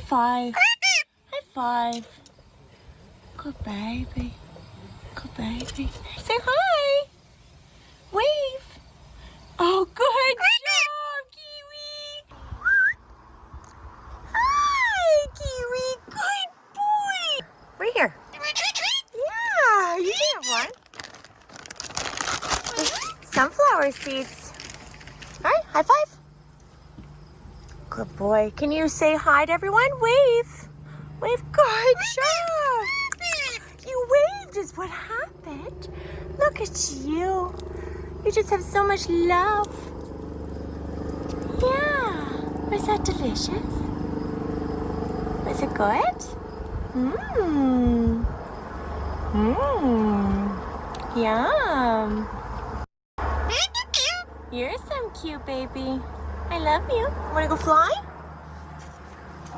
five. High five. Good baby. Good baby. Say hi. Wave. Oh, good job, Kiwi. Hi, Kiwi. Good boy. Right here. Yeah, you can have one. Sunflower seeds. All right, high five. Good boy. Can you say hi to everyone? Wave. Wave. Good job. You waved is what happened. Look at you. You just have so much love. Yeah. Was that delicious? Was it good? Mmm. Mmm. Yum. You're some cute baby. I love you. Want to go fly?